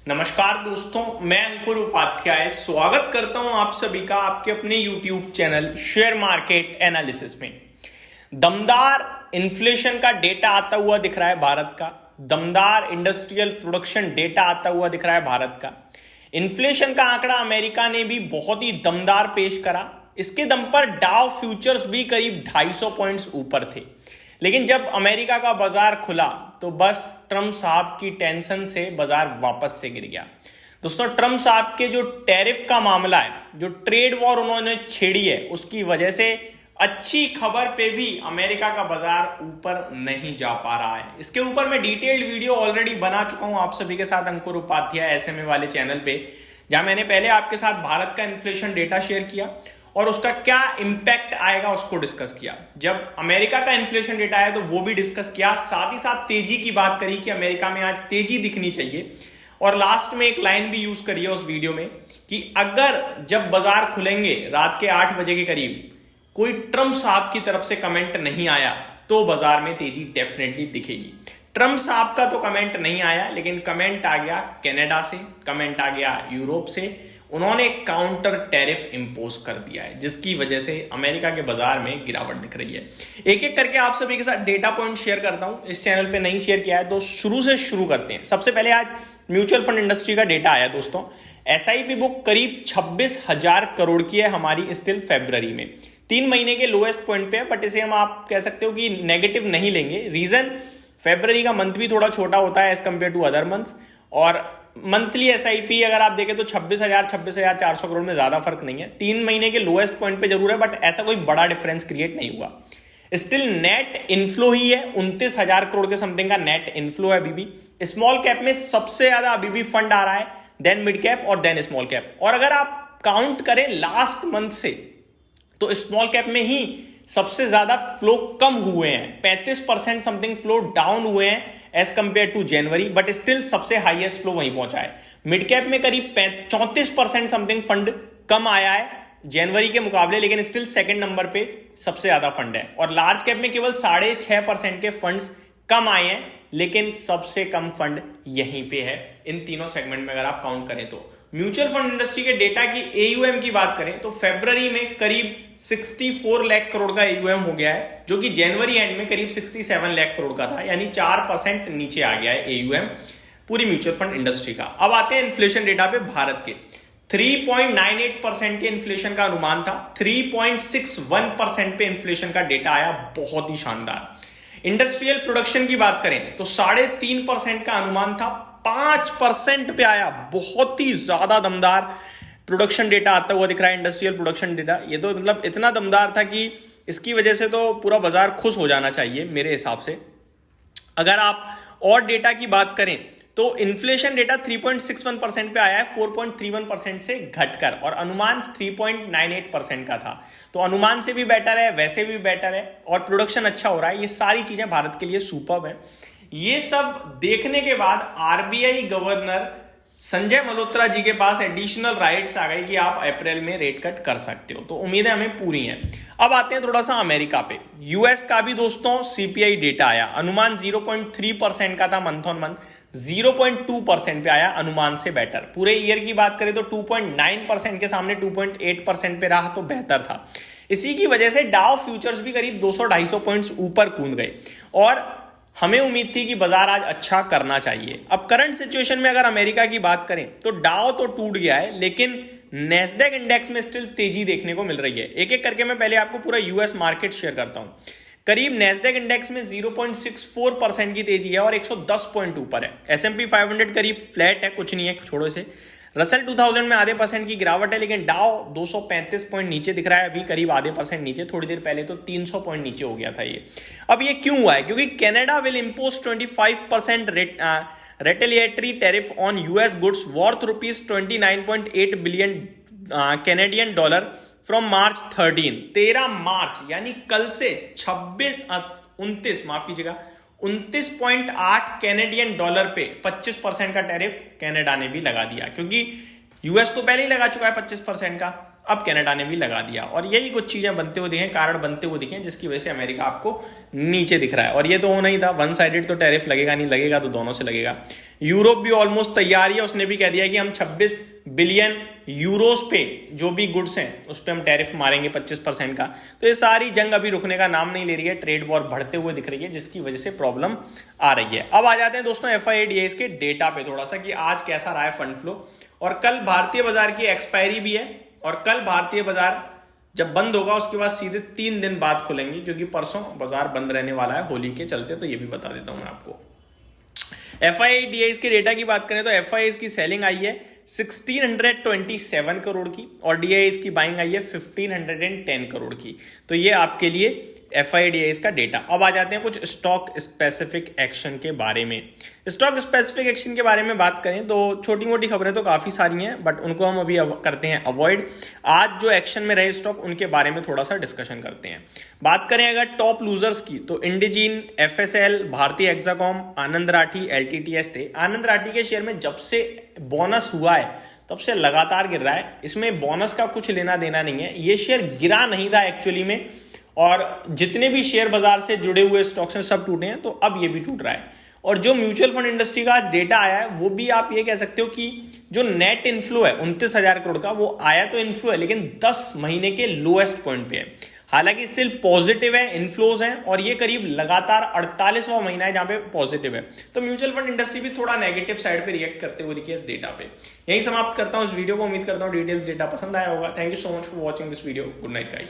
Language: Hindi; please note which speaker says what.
Speaker 1: नमस्कार दोस्तों, मैं अंकुर उपाध्याय स्वागत करता हूं आप सभी का आपके अपने YouTube channel share market analysis में। दमदार इन्फ्लेशन का डेटा आता हुआ दिख रहा है भारत का। दमदार इंडस्ट्रियल प्रोडक्शन डेटा आता हुआ दिख रहा है भारत का। इन्फ्लेशन का आंकड़ा अमेरिका ने भी बहुत ही दमदार पेश करा। इसके दम पर डाउ फ्यूचर्स भी करीब 250 पॉइंट्स ऊपर थे। लेकिन जब अमेरिका का बाजार खुला तो बस ट्रम्प साहब की टेंशन से बाजार वापस से गिर गया। दोस्तों, ट्रम्प साहब के जो टैरिफ का मामला है, जो ट्रेड वॉर उन्होंने छेड़ी है, उसकी वजह से अच्छी खबर पे भी अमेरिका का बाजार ऊपर नहीं जा पा रहा है। इसके ऊपर मैं डिटेल्ड वीडियो ऑलरेडी बना चुका हूं आप सभी के साथ अंकुर उपाध्याय एसएमए वाले चैनल पे, जहां मैंने पहले आपके साथ भारत का इन्फ्लेशन डेटा शेयर किया और उसका क्या इंपैक्ट आएगा उसको डिस्कस किया। जब अमेरिका का इन्फ्लेशन डेटा आया तो वो भी डिस्कस किया, साथ ही साथ तेजी की बात करी कि अमेरिका में आज तेजी दिखनी चाहिए। और लास्ट में एक लाइन भी यूज करी है उस वीडियो में कि अगर जब बाजार खुलेंगे रात के 8 बजे के करीब कोई ट्रम्प साहब की तरफ से कमेंट नहीं आया तो बाजार में तेजी डेफिनेटली दिखेगी। ट्रम्प साहब का तो कमेंट नहीं आया, लेकिन कमेंट आ गया कनाडा से, कमेंट आ गया यूरोप से। उन्होंने काउंटर टैरिफ इंपोज कर दिया है, जिसकी वजह से अमेरिका के बाजार में गिरावट दिख रही है। एक एक करके आप सभी के साथ डेटा पॉइंट शेयर करता हूं। इस चैनल पे नहीं शेयर किया है तो शुरू से शुरू करते हैं। सबसे पहले आज म्यूचुअल फंड इंडस्ट्री का डेटा आया दोस्तों। एसआईपी बुक करीब 26,000 करोड़ की है हमारी स्टिल फेब्रुअरी में। 3 महीने के लोएस्ट पॉइंट पे है, बट इसे हम आप कह सकते हो कि नेगेटिव नहीं लेंगे। रीजन, फेब्रुअरी का मंथ भी थोड़ा छोटा होता है as compare to other months, और मंथली एसआईपी अगर आप देखें तो 26,400 करोड़ में ज्यादा फर्क नहीं है। 3 महीने के लोएस्ट पॉइंट पे जरूर है, बट ऐसा कोई बड़ा डिफरेंस क्रिएट नहीं हुआ। स्टिल नेट इनफ्लो ही है, 29,000 करोड़ के समथिंग का नेट इनफ्लो है अभी भी। स्मॉल कैप में सबसे ज्यादा अभी भी फंड आ रहा है, देन मिड कैप और देन स्मॉल कैप। और अगर आप काउंट करें लास्ट मंथ से तो स्मॉल कैप में ही सबसे ज्यादा फ्लो कम हुए हैं, 35% समथिंग फ्लो डाउन हुए हैं as compare to January, but still सबसे हाईएस्ट फ्लो वहीं पहुंचा है। मिड कैप में करीब 34% समथिंग फंड कम आया है जनवरी के मुकाबले, लेकिन स्टिल सेकंड नंबर पे सबसे ज्यादा फंड है। और लार्ज कैप में केवल 6.5% के फंड्स कम आए हैं, लेकिन सबसे कम फंड यहीं पे है इन तीनों सेगमेंट में अगर आप काउंट करें तो। म्यूचुअल फंड इंडस्ट्री के डेटा की एयूएम की बात करें तो फरवरी में करीब 64 लाख करोड़ का एयूएम हो गया है, जो कि जनवरी एंड में करीब 67 लाख करोड़ का था, यानी 4% नीचे आ गया है एयूएम पूरी म्यूचुअल फंड इंडस्ट्री का। अब आते हैं इन्फ्लेशन डेटा पे। भारत के 3.98% के इन्फ्लेशन का अनुमान था, 3.61% पे इन्फ्लेशन का डेटा आया, बहुत ही शानदार। इंडस्ट्रियल प्रोडक्शन की बात करें तो 3.5% का अनुमान था, 5% पे आया, बहुत ही ज्यादा दमदार प्रोडक्शन डेटा आता हुआ दिख रहा है। इंडस्ट्रियल प्रोडक्शन डेटा ये तो मतलब इतना दमदार था कि इसकी वजह से तो पूरा बाजार खुश हो जाना चाहिए मेरे हिसाब से। अगर आप और डेटा की बात करें तो इन्फ्लेशन डेटा 3.61% पे आया है, 4.31% से घटकर, और अनुमान 3.98% का था। तो अनुमान से भी बेटर है, वैसे भी बेटर है, और प्रोडक्शन अच्छा हो रहा है। ये सारी चीजें भारत के लिए सुपर्ब है। ये सब देखने के बाद आरबीआई गवर्नर संजय मल्होत्रा जी के पास एडिशनल राइट्स आ गए कि आप अप्रैल में रेट कट कर सकते हो। तो उम्मीदें हमें पूरी हैं। अब आते हैं थोड़ा सा अमेरिका पे। यूएस का भी दोस्तों सीपीआई डेटा आया, अनुमान 0.3% का था मंथ ऑन मंथ, 0.2% पे आया, अनुमान से बेटर। पूरे ईयर की बात करें तो 2.9% के सामने 2.8% पे रहा, तो बेहतर था। इसी की वजह से डाउ फ्यूचर्स भी करीब 200-250 पॉइंट्स ऊपर कूद गए और हमें उम्मीद थी कि बाजार आज अच्छा करना चाहिए। अब करंट सिचुएशन में अगर अमेरिका की बात करें तो डाउ तो टूट गया है, लेकिन नैस्डैक इंडेक्स में स्टिल तेजी देखने को मिल रही है। एक एक करके मैं पहले आपको पूरा यूएस मार्केट शेयर करता हूं। करीब नैस्डैक इंडेक्स में 0.64% की तेजी है और 110 पॉइंट ऊपर है। एसएमपी 500 करीब फ्लैट है, कुछ नहीं है, छोड़ो इसे। रसल 2000 में आधे % की गिरावट है, लेकिन डाउ 235 पॉइंट नीचे दिख रहा है, अभी करीब आधे % नीचे। थोड़ी देर पहले तो 300 पॉइंट नीचे हो गया था ये। अब ये क्यों हुआ है? क्योंकि Canada will impose 25% retaliatory tariff on US goods worth ₹29.8 billion Canadian dollar from March 13 March, यानी कल से 29.8 कैनेडियन डॉलर पे 25% का टैरिफ कनाडा ने भी लगा दिया, क्योंकि यूएस तो पहले ही लगा चुका है 25% का। अब कनाडा ने भी लगा दिया, और यही कुछ चीजें बनते हुए दिखे, कारण बनते हुए दिखे, जिसकी वजह से अमेरिका आपको नीचे दिख रहा है। और ये तो होना ही था, वन साइडेड तो टैरिफ लगेगा नहीं, लगेगा तो दोनों से लगेगा। यूरोप भी ऑलमोस्ट तैयार है, उसने भी कह दिया कि हम 26 बिलियन यूरोस पे जो भी गुड्स हैं उस पर हम टैरिफ मारेंगे 25% का। तो ये सारी जंग अभी रुकने का नाम नहीं ले रही है, ट्रेड वॉर बढ़ते हुए दिख रही है, जिसकी वजह से प्रॉब्लम आ रही है। अब आ जाते हैं दोस्तों FIDIs के डेटा पे थोड़ा सा, कि आज कैसा रहा है फंड फ्लो। और कल भारतीय बाजार की एक्सपायरी भी है, और कल भारतीय बाजार जब बंद होगा उसके बाद सीधे 3 दिन बाद खुलेंगे, क्योंकि परसों बाजार बंद रहने वाला है होली के चलते। तो ये भी बता देता हूं मैं आपको। FIDIs के डेटा की बात करें तो FIIs की सेलिंग आई है 1627 करोड़ की, और DIIs की बाइंग आई है 1510 करोड़ की। तो ये आपके लिए FIDIs का डेटा। अब आ जाते हैं कुछ स्टॉक स्पेसिफिक एक्शन के बारे में। स्टॉक स्पेसिफिक एक्शन के बारे में बात करें तो छोटी मोटी खबरें तो काफी सारी हैं, बट उनको हम अभी करते हैं अवॉइड। आज जो एक्शन में रहे स्टॉक, उनके बारे में थोड़ा सा डिस्कशन करते हैं। बात करें अगर टॉप लूजर्स की, तो इंडिजीन, FSL, भारतीय हेक्साकॉम, आनंद राठी, LTTS थे। आनंद राठी के शेयर में जब से बोनस हुआ है तब से लगातार गिर रहा है, इसमें बोनस का कुछ लेना देना नहीं है। ये शेयर गिरा नहीं था एक्चुअली में, और जितने भी शेयर बाजार से जुड़े हुए स्टॉक्स हैं सब टूटे हैं, तो अब ये भी टूट रहा है। और जो म्यूचुअल फंड इंडस्ट्री का आज डेटा आया है, वो भी आप ये कह सकते हो कि जो नेट इनफ्लो है 29,000 करोड़ का, वो आया तो इनफ्लो है, लेकिन 10 महीने के लोएस्ट पॉइंट पे है। हालांकि स्टिल पॉजिटिव है, इनफ्लोज हैं, और ये करीब लगातार 48वां महीना है जहां पे पॉजिटिव है। तो म्यूचुअल फंड इंडस्ट्री भी थोड़ा नेगेटिव साइड पे रिएक्ट करते हुए दिखी इस डेटा पे। यही समाप्त करता हूं इस वीडियो को। उम्मीद करता हूं डिटेल्स डेटा पसंद आया होगा। Thank you so much for watching this video. Good night guys.